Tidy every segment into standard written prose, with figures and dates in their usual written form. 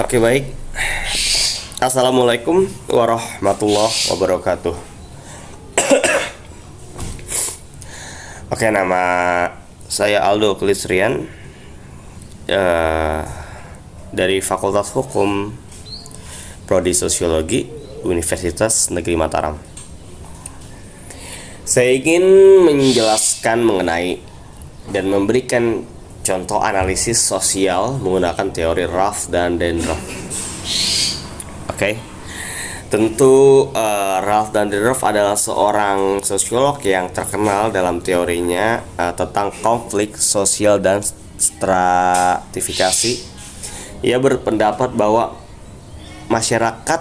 Oke, baik. Assalamualaikum warahmatullahi wabarakatuh. Oke, nama saya Aldo Kelisrian, dari Fakultas Hukum Prodi Sosiologi Universitas Negeri Mataram. Saya ingin menjelaskan mengenai dan memberikan contoh analisis sosial menggunakan teori Ralph dan Dendorf. Oke. Tentu Ralph dan Dendorf adalah seorang sosiolog yang terkenal dalam teorinya tentang konflik sosial dan stratifikasi. Ia berpendapat bahwa masyarakat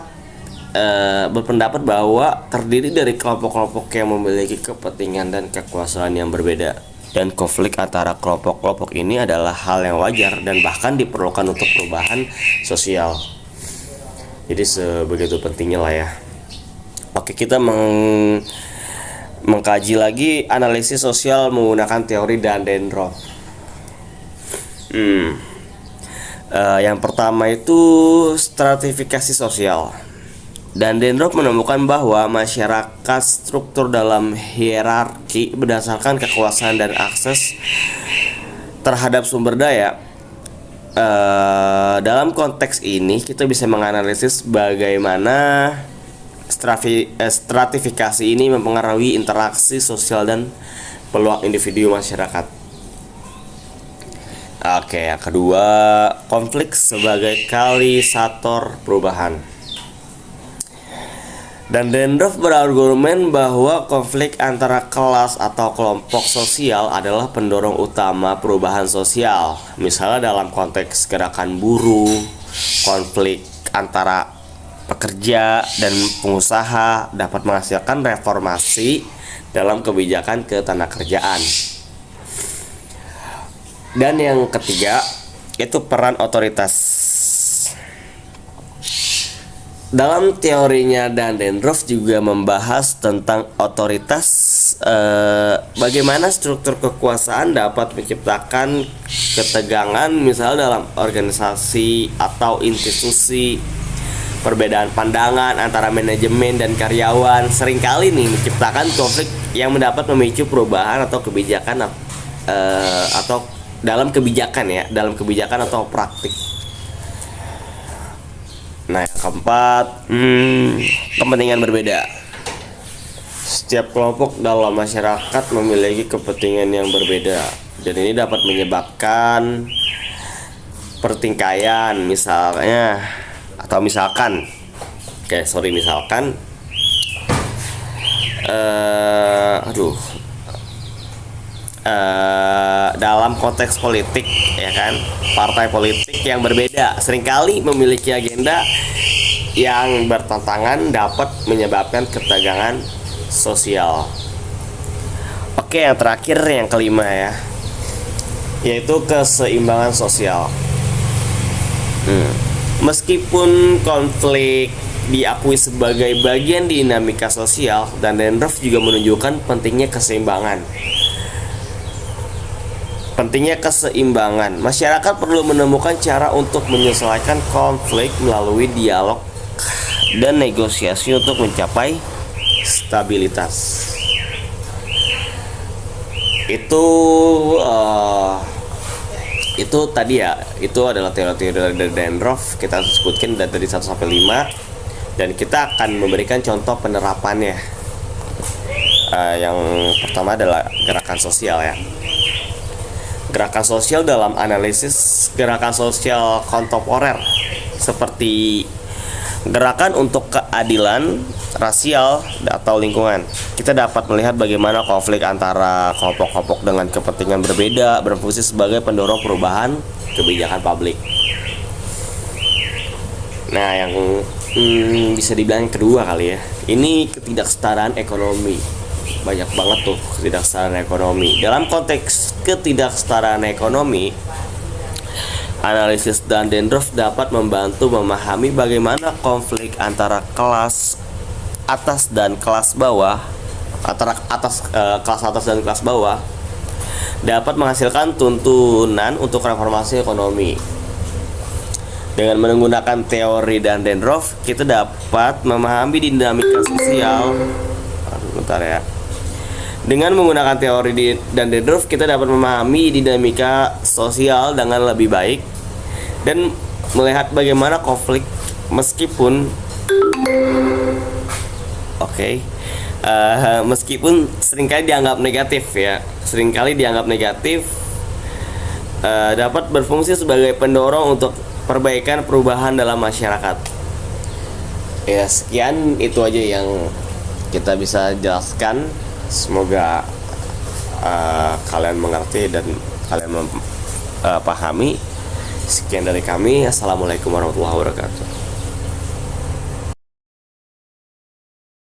terdiri dari kelompok-kelompok yang memiliki kepentingan dan kekuasaan yang berbeda. Dan konflik antara kelompok-kelompok ini adalah hal yang wajar dan bahkan diperlukan untuk perubahan sosial. Jadi sebegitu pentingnya lah ya. Oke, kita mengkaji lagi analisis sosial menggunakan teori Dendorf. Yang pertama itu stratifikasi sosial. Dan Dendorf menemukan bahwa masyarakat struktur dalam hierarki berdasarkan kekuasaan dan akses terhadap sumber daya. Dalam konteks ini kita bisa menganalisis bagaimana stratifikasi ini mempengaruhi interaksi sosial dan peluang individu masyarakat. Oke, yang kedua, konflik sebagai katalis perubahan. Dan Dendorf berargumen bahwa konflik antara kelas atau kelompok sosial adalah pendorong utama perubahan sosial. Misalnya dalam konteks gerakan buruh, konflik antara pekerja dan pengusaha dapat menghasilkan reformasi dalam kebijakan ketenagakerjaan. Dan yang ketiga, itu peran otoritas. Dalam teorinya Dendorf juga membahas tentang otoritas, bagaimana struktur kekuasaan dapat menciptakan ketegangan misalnya dalam organisasi atau institusi. Perbedaan pandangan antara manajemen dan karyawan seringkali nih menciptakan konflik yang mendapat memicu perubahan atau kebijakan atau dalam kebijakan atau praktik. Nah, yang keempat, kepentingan berbeda. Setiap kelompok dalam masyarakat memiliki kepentingan yang berbeda, dan ini dapat menyebabkan pertikaian, misalkan dalam konteks politik, ya kan, partai politik yang berbeda seringkali memiliki agenda yang bertentangan dapat menyebabkan ketegangan sosial. Oke, yang terakhir, yang kelima ya, yaitu keseimbangan sosial. Meskipun konflik diakui sebagai bagian dinamika sosial, dan Dendorf juga menunjukkan pentingnya keseimbangan. Masyarakat perlu menemukan cara untuk menyelesaikan konflik melalui dialog dan negosiasi untuk mencapai stabilitas. Itu tadi ya, itu adalah teori-teori dari Dendorf. Kita sebutkan dari 1 sampai 5 dan kita akan memberikan contoh penerapannya. Yang pertama adalah gerakan sosial ya. Gerakan sosial dalam analisis gerakan sosial kontemporer seperti gerakan untuk keadilan rasial atau lingkungan. Kita dapat melihat bagaimana konflik antara kelompok-kelompok dengan kepentingan berbeda berfungsi sebagai pendorong perubahan kebijakan publik. Nah, yang bisa dibilang kedua kali ya, ini ketidaksetaraan ekonomi. Banyak banget tuh ketidaksetaraan ekonomi. Dalam konteks ketidaksetaraan ekonomi, analisis dan Dendorf dapat membantu memahami bagaimana konflik antara kelas atas dan kelas bawah, kelas atas dan kelas bawah dapat menghasilkan tuntunan untuk reformasi ekonomi. Dengan menggunakan teori Dahrendorf, kita dapat memahami dinamika sosial. Bentar ya. Dengan menggunakan teori Dahrendorf, kita dapat memahami dinamika sosial dengan lebih baik dan melihat bagaimana konflik meskipun meskipun seringkali dianggap negatif ya, dapat berfungsi sebagai pendorong untuk perubahan dalam masyarakat. Ya, sekian itu aja yang kita bisa jelaskan. Semoga kalian mengerti dan kalian pahami. Sekian dari kami. Assalamualaikum warahmatullahi wabarakatuh.